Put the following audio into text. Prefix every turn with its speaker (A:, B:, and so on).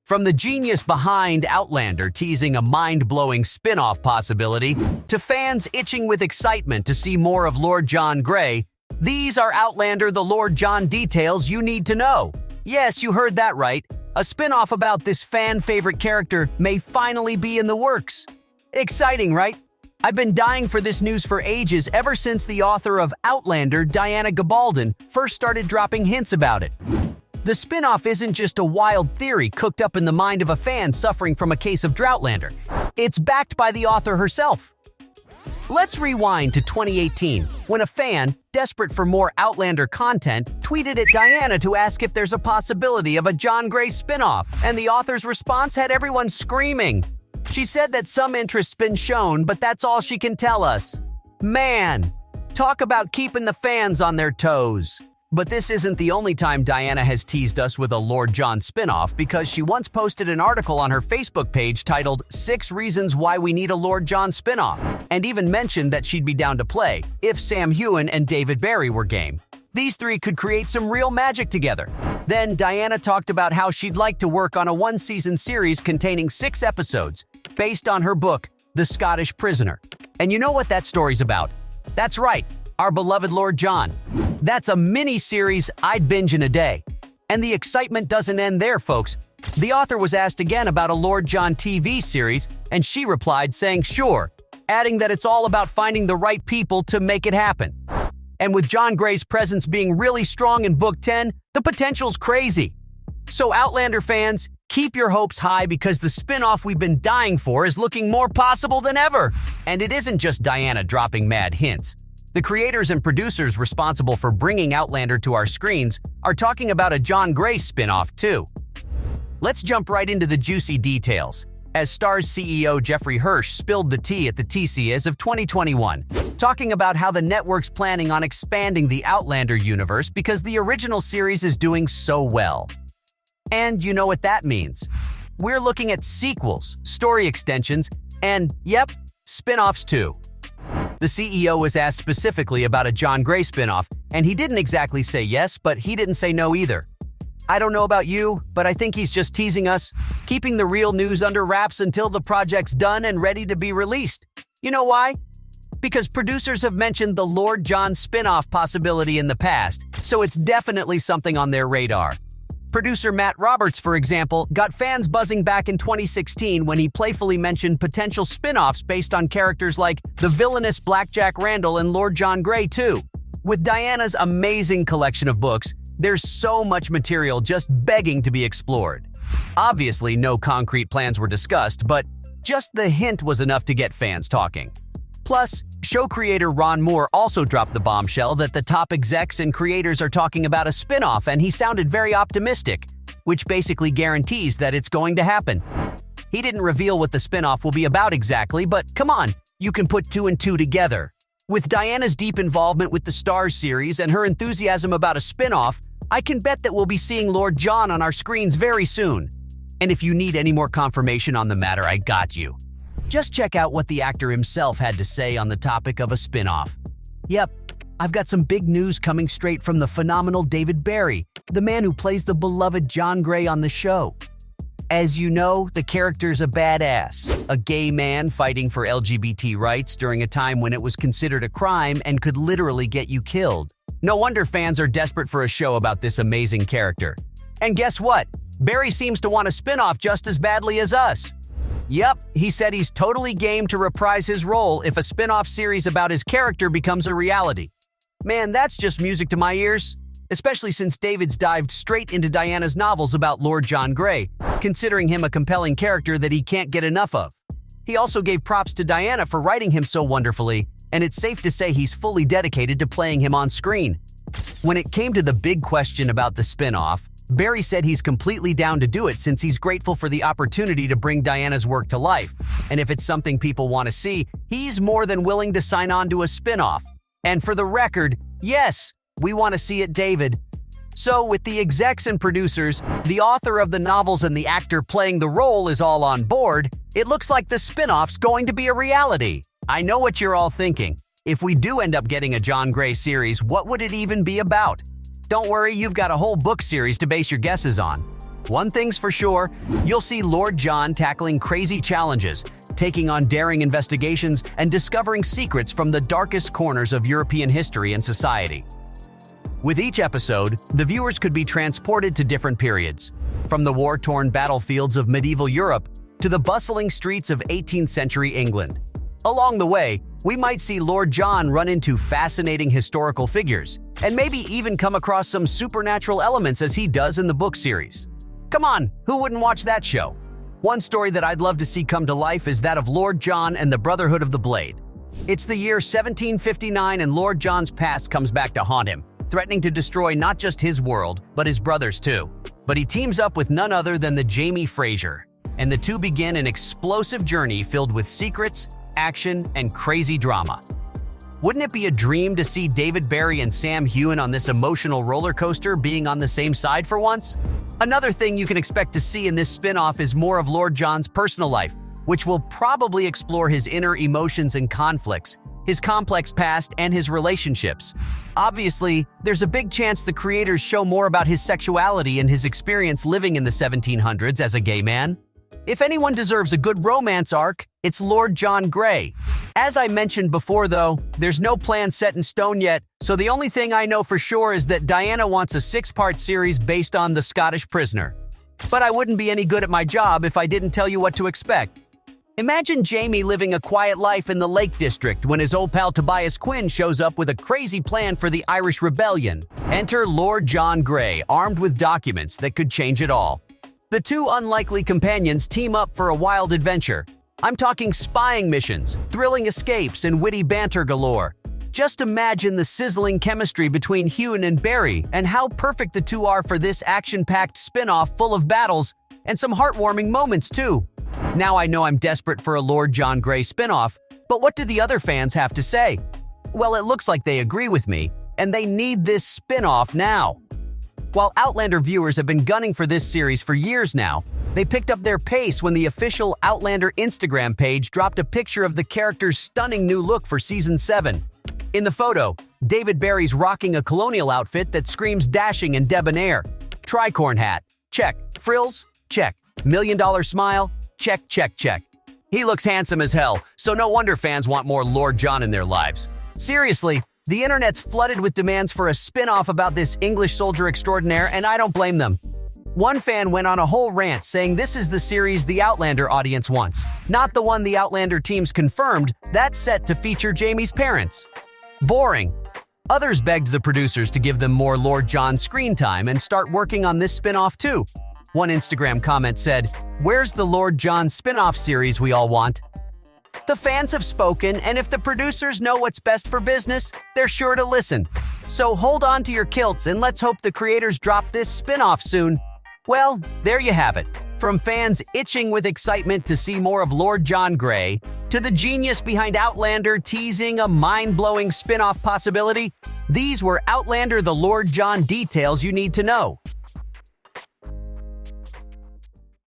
A: From the genius behind Outlander teasing a mind-blowing spin-off possibility, to fans itching with excitement to see more of Lord John Grey, these are Outlander the Lord John details you need to know. Yes, you heard that right. A spin-off about this fan-favorite character may finally be in the works. Exciting, right? I've been dying for this news for ages, ever since the author of Outlander, Diana Gabaldon, first started dropping hints about it. The spin-off isn't just a wild theory cooked up in the mind of a fan suffering from a case of Droughtlander. It's backed by the author herself. Let's rewind to 2018, when a fan, desperate for more Outlander content, tweeted at Diana to ask if there's a possibility of a John Grey spin-off, and the author's response had everyone screaming. She said that some interest's been shown, but that's all she can tell us. Man, talk about keeping the fans on their toes. But this isn't the only time Diana has teased us with a Lord John spin-off, because she once posted an article on her Facebook page titled 6 Reasons Why We Need a Lord John spin-off, and even mentioned that she'd be down to play if Sam Heughan and David Barry were game. These three could create some real magic together. Then Diana talked about how she'd like to work on a one-season series containing 6 episodes, based on her book, The Scottish Prisoner. And you know what that story's about? That's right, our beloved Lord John. That's a mini-series I'd binge in a day. And the excitement doesn't end there, folks. The author was asked again about a Lord John TV series, and she replied saying sure, adding that it's all about finding the right people to make it happen. And with John Grey's presence being really strong in Book 10, the potential's crazy. So Outlander fans, keep your hopes high, because the spin-off we've been dying for is looking more possible than ever. And it isn't just Diana dropping mad hints. The creators and producers responsible for bringing Outlander to our screens are talking about a John Grey spin-off too. Let's jump right into the juicy details, as Starz CEO Jeffrey Hirsch spilled the tea at the TCAs of 2021, talking about how the network's planning on expanding the Outlander universe because the original series is doing so well. And you know what that means. We're looking at sequels, story extensions, and, yep, spin-offs too. The CEO was asked specifically about a John Grey spin-off, and he didn't exactly say yes, but he didn't say no either. I don't know about you, but I think he's just teasing us, keeping the real news under wraps until the project's done and ready to be released. You know why? Because producers have mentioned the Lord John spin-off possibility in the past, so it's definitely something on their radar. Producer Matt Roberts, for example, got fans buzzing back in 2016 when he playfully mentioned potential spin-offs based on characters like the villainous Blackjack Randall and Lord John Grey too. With Diana's amazing collection of books, there's so much material just begging to be explored. Obviously, no concrete plans were discussed, but just the hint was enough to get fans talking. Plus, show creator Ron Moore also dropped the bombshell that the top execs and creators are talking about a spin-off, and he sounded very optimistic, which basically guarantees that it's going to happen. He didn't reveal what the spin-off will be about exactly, but come on, you can put 2 and 2 together. With Diana's deep involvement with the Starz series and her enthusiasm about a spin-off, I can bet that we'll be seeing Lord John on our screens very soon. And if you need any more confirmation on the matter, I got you. Just check out what the actor himself had to say on the topic of a spin-off. Yep, I've got some big news coming straight from the phenomenal David Barry, the man who plays the beloved John Grey on the show. As you know, the character's a badass, a gay man fighting for LGBT rights during a time when it was considered a crime and could literally get you killed. No wonder fans are desperate for a show about this amazing character. And guess what? Barry seems to want a spin-off just as badly as us. Yep, he said he's totally game to reprise his role if a spin-off series about his character becomes a reality. Man, that's just music to my ears, especially since David's dived straight into Diana's novels about Lord John Grey, considering him a compelling character that he can't get enough of. He also gave props to Diana for writing him so wonderfully, and it's safe to say he's fully dedicated to playing him on screen. When it came to the big question about the spin-off, Barry said he's completely down to do it since he's grateful for the opportunity to bring Diana's work to life. And if it's something people want to see, he's more than willing to sign on to a spin-off. And for the record, yes, we want to see it, David. So with the execs and producers, the author of the novels and the actor playing the role is all on board, it looks like the spin-off's going to be a reality. I know what you're all thinking. If we do end up getting a John Grey series, what would it even be about? Don't worry, you've got a whole book series to base your guesses on. One thing's for sure, you'll see Lord John tackling crazy challenges, taking on daring investigations, and discovering secrets from the darkest corners of European history and society. With each episode, the viewers could be transported to different periods, from the war-torn battlefields of medieval Europe to the bustling streets of 18th century England. Along the way, we might see Lord John run into fascinating historical figures, and maybe even come across some supernatural elements as he does in the book series. Come on, who wouldn't watch that show? One story that I'd love to see come to life is that of Lord John and the Brotherhood of the Blade. It's the year 1759 and Lord John's past comes back to haunt him, threatening to destroy not just his world, but his brother's too. But he teams up with none other than the Jamie Fraser, and the two begin an explosive journey filled with secrets, action, and crazy drama. Wouldn't it be a dream to see David Barry and Sam Heughan on this emotional roller coaster being on the same side for once? Another thing you can expect to see in this spin-off is more of Lord John's personal life, which will probably explore his inner emotions and conflicts, his complex past, and his relationships. Obviously, there's a big chance the creators show more about his sexuality and his experience living in the 1700s as a gay man. If anyone deserves a good romance arc, it's Lord John Grey. As I mentioned before though, there's no plan set in stone yet, so the only thing I know for sure is that Diana wants a 6-part series based on The Scottish Prisoner. But I wouldn't be any good at my job if I didn't tell you what to expect. Imagine Jamie living a quiet life in the Lake District when his old pal Tobias Quinn shows up with a crazy plan for the Irish Rebellion. Enter Lord John Grey, armed with documents that could change it all. The two unlikely companions team up for a wild adventure. I'm talking spying missions, thrilling escapes, and witty banter galore. Just imagine the sizzling chemistry between Heughan and Barry and how perfect the two are for this action-packed spin-off full of battles and some heartwarming moments too. Now I know I'm desperate for a Lord John Grey spin-off, but what do the other fans have to say? Well, it looks like they agree with me, and they need this spin-off now. While Outlander viewers have been gunning for this series for years now, they picked up their pace when the official Outlander Instagram page dropped a picture of the character's stunning new look for Season 7. In the photo, David Barry's rocking a colonial outfit that screams dashing and debonair. Tricorn hat, check. Frills, check. $1 million smile, check, check, check. He looks handsome as hell, so no wonder fans want more Lord John in their lives. Seriously, the internet's flooded with demands for a spin-off about this English soldier extraordinaire, and I don't blame them. One fan went on a whole rant saying this is the series the Outlander audience wants, not the one the Outlander teams confirmed that's set to feature Jamie's parents. Boring. Others begged the producers to give them more Lord John screen time and start working on this spin-off too. One Instagram comment said, "Where's the Lord John spin-off series we all want?" The fans have spoken, and if the producers know what's best for business, they're sure to listen. So hold on to your kilts and let's hope the creators drop this spin-off soon. Well, there you have it. From fans itching with excitement to see more of Lord John Grey, to the genius behind Outlander teasing a mind-blowing spin-off possibility, these were Outlander the Lord John details you need to know.